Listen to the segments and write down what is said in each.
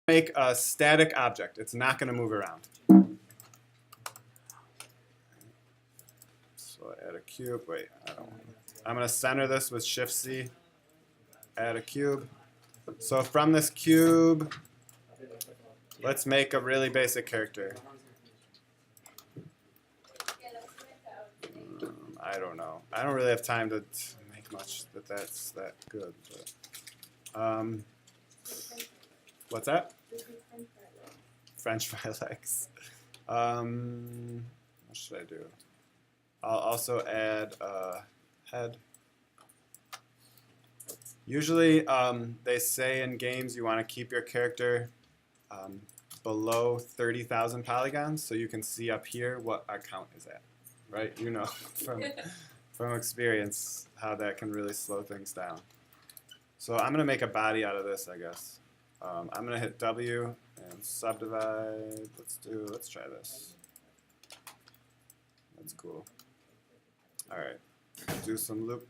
make a static object. It's not going to move around. So add a cube. Wait, I don't want to. I'm going to center this with Shift-C. Add a cube. So from this cube, let's make a really basic character. I don't know. I don't really have time to make much that's that good. But, what's that? French fry legs. What should I do? I'll also add a head. Usually, they say in games you want to keep your character below 30,000 polygons, so you can see up here what our count is at, right? You know from experience how that can really slow things down. So I'm going to make a body out of this, I guess. I'm going to hit W and subdivide. Let's try this. That's cool. All right, do some loop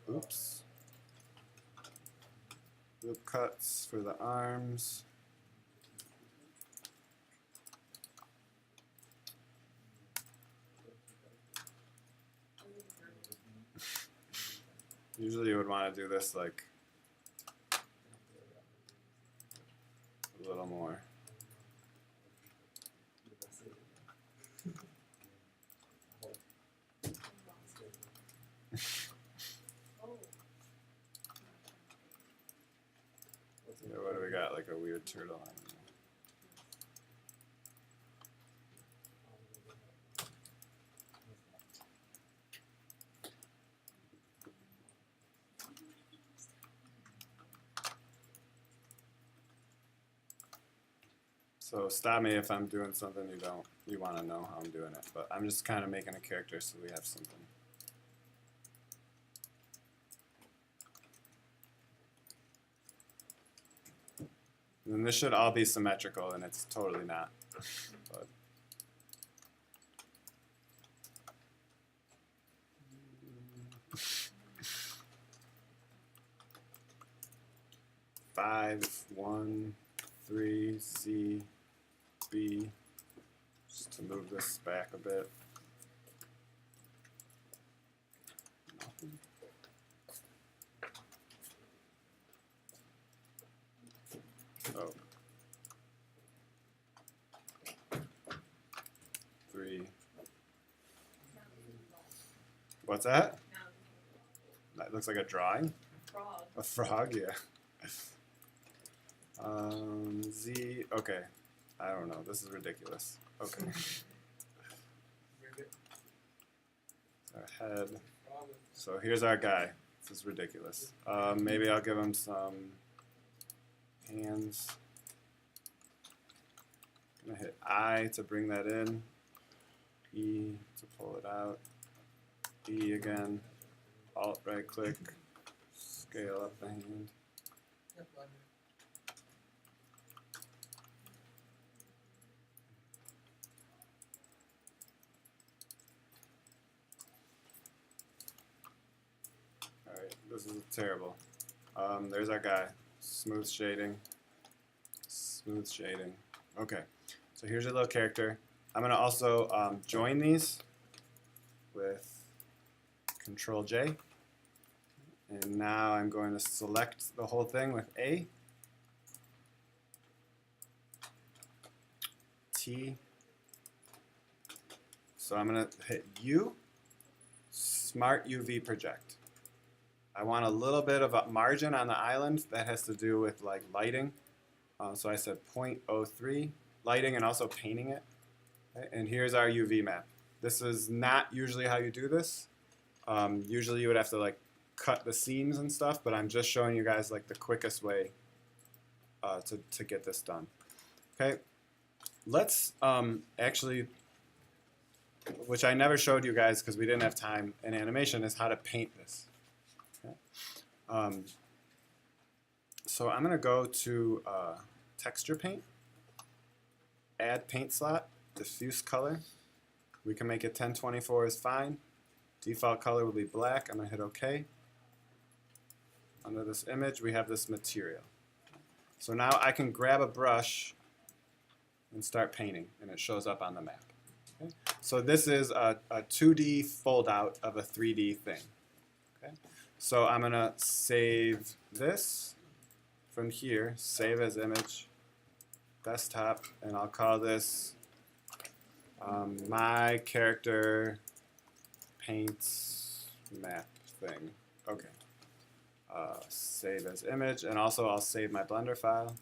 cuts for the arms. Usually you would want to do this like a little more. Yeah, what do we got? Like a weird turtle. I don't know. So stop me if I'm doing something you want to know how I'm doing it. But I'm just kind of making a character so we have something. And this should all be symmetrical, and it's totally not. But five, 1, 3, C, B. Just to move this back a bit. Oh. 3. What's that? That looks like a drawing. Frog. A frog, yeah. Z. Okay. I don't know. This is ridiculous. Okay. Our head. So here's our guy. This is ridiculous. Maybe I'll give him some hands. I'm gonna hit I to bring that in. E to pull it out. E again. Alt right click. Scale up the hand. Alright, this is terrible. There's our guy. Smooth shading. Smooth shading. Okay, so here's your little character. I'm going to also join these with Control J. And now I'm going to select the whole thing with A. T. So I'm going to hit U. Smart UV project. I want a little bit of a margin on the island that has to do with like lighting. So I said 0.03 lighting and also painting it. Okay? And here's our UV map. This is not usually how you do this. Usually you would have to like cut the seams and stuff, but I'm just showing you guys like the quickest way to get this done. Okay, let's actually, which I never showed you guys because we didn't have time in animation, is how to paint this. Okay. So I'm going to go to texture paint, add paint slot, diffuse color. We can make it 1024 is fine. Default color will be black. I'm going to hit OK. Under this image we have this material. So now I can grab a brush and start painting, and it shows up on the map. Okay? So this is a 2D fold out of a 3D thing. Okay? So I'm going to save this from here, save as image, desktop, and I'll call this my character paints map thing. Okay. Save as image, and also I'll save my Blender file.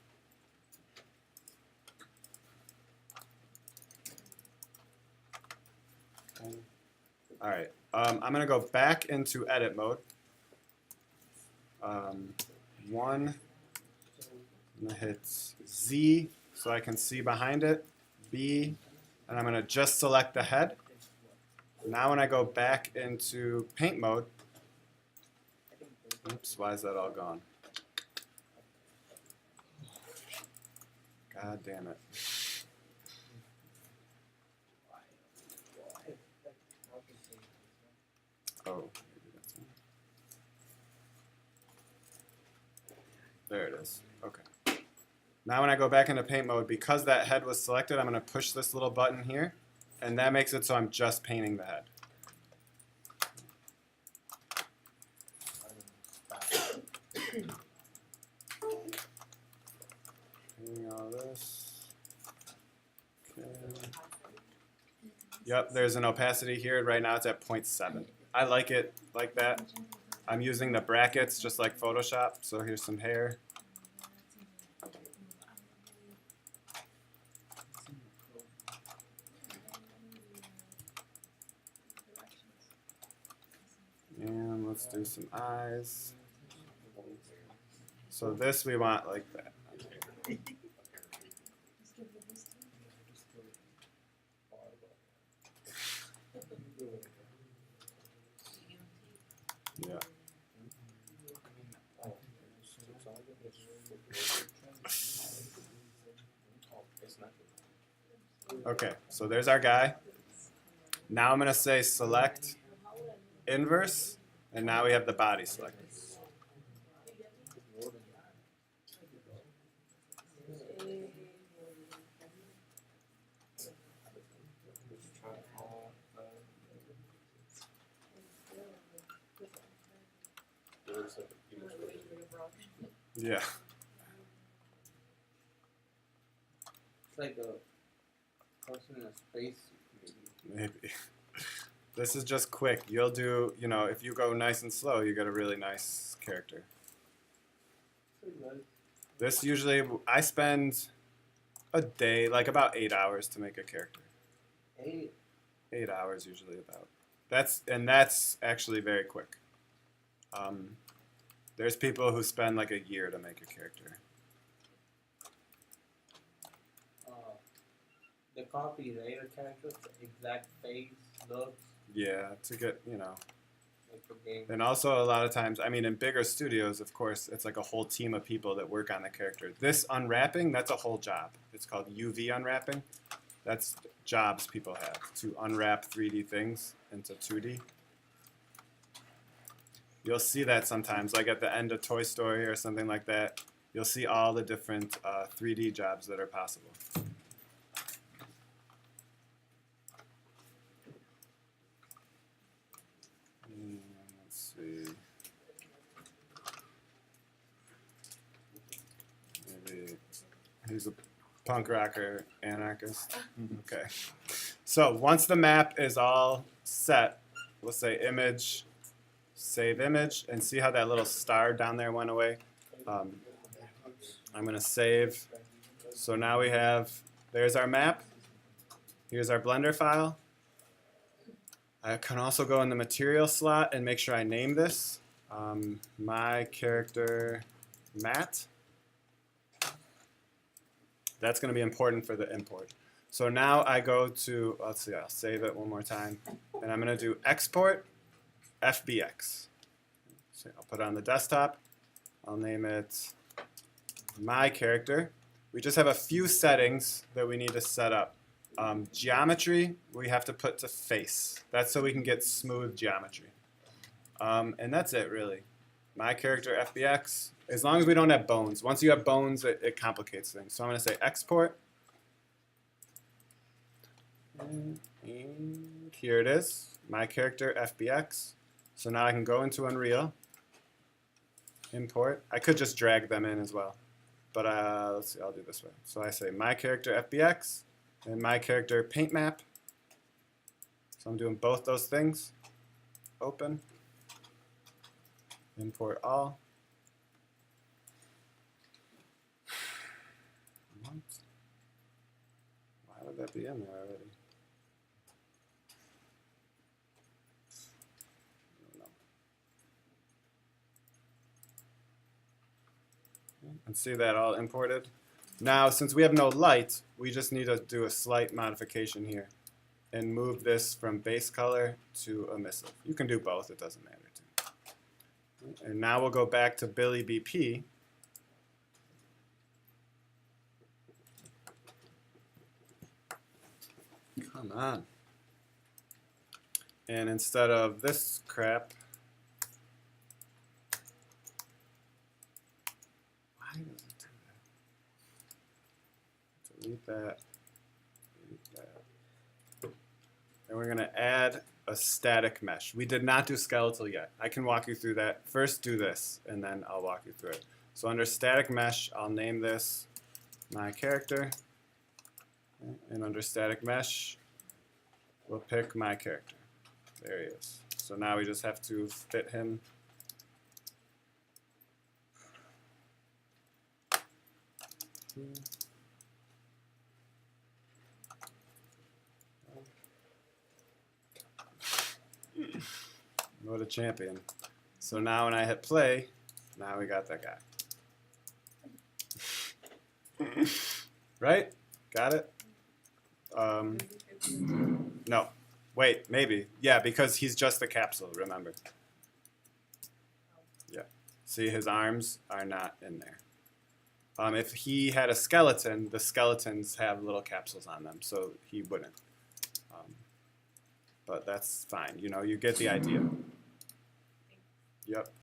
Okay. All right. I'm going to go back into edit mode. I'm going to hit Z so I can see behind it. B, and I'm going to just select the head. Now when I go back into paint mode, oops, why is that all gone? God damn it. Oh, maybe that's it. There it is. Okay. Now when I go back into paint mode, because that head was selected, I'm going to push this little button here, and that makes it so I'm just painting the head. Painting all this. Okay. Yep, there's an opacity here. Right now it's at 0.7. I like it like that. I'm using the brackets just like Photoshop. So here's some hair. And let's do some eyes. So this we want like that. Yeah. Okay, so there's our guy. Now I'm going to say select inverse, and now we have the body selected. Yeah. It's like a person in a space. Maybe. This is just quick. You'll do, you know, if you go nice and slow, you get a really nice character. This usually, I spend a day, like about 8 hours to make a character. 8 hours usually about. That's actually very quick. There's people who spend like a year to make a character. The copy later characters, the exact face, looks. Yeah, to get, you know. Like the game. And also a lot of times, I mean, in bigger studios, of course, it's like a whole team of people that work on the character. This unwrapping, that's a whole job. It's called UV unwrapping. That's jobs people have to unwrap 3D things into 2D. You'll see that sometimes, like at the end of Toy Story or something like that. You'll see all the different 3D jobs that are possible. Let's see. Maybe he's a punk rocker anarchist. Okay. So once the map is all set, we'll say image, save image, and see how that little star down there went away. I'm going to save. So now we have, there's our map. Here's our Blender file. I can also go in the material slot and make sure I name this. My character Matt. That's going to be important for the import. So now I go to, let's see, I'll save it one more time. And I'm going to do export FBX. So I'll put it on the desktop. I'll name it my character. We just have a few settings that we need to set up. Geometry, we have to put to face. That's so we can get smooth geometry. And that's it, really. My character FBX, as long as we don't have bones. Once you have bones, it complicates things. So I'm going to say export. And here it is, my character FBX. So now I can go into Unreal, import. I could just drag them in as well, but let's see, I'll do this way. So I say my character FBX and my character paint map. So I'm doing both those things. Open, import all. What? Why would that be in there already? And see that all imported. Now, since we have no light, we just need to do a slight modification here and move this from base color to emissive. You can do both, it doesn't matter to me. And now we'll go back to Billy BP. Come on. And instead of this crap, why does it do that? Delete that. Delete that. And we're going to add a static mesh. We did not do skeletal yet. I can walk you through that. First do this, and then I'll walk you through it. So under static mesh, I'll name this my character. And under static mesh, we'll pick my character. There he is. So now we just have to fit him. What a champion. So now when I hit play, now we got that guy. Right? Got it? No. Wait, maybe. Yeah, because he's just a capsule, remember. Yeah. See, his arms are not in there. If he had a skeleton, the skeletons have little capsules on them, so he wouldn't. But that's fine. You know, you get the idea. Yep.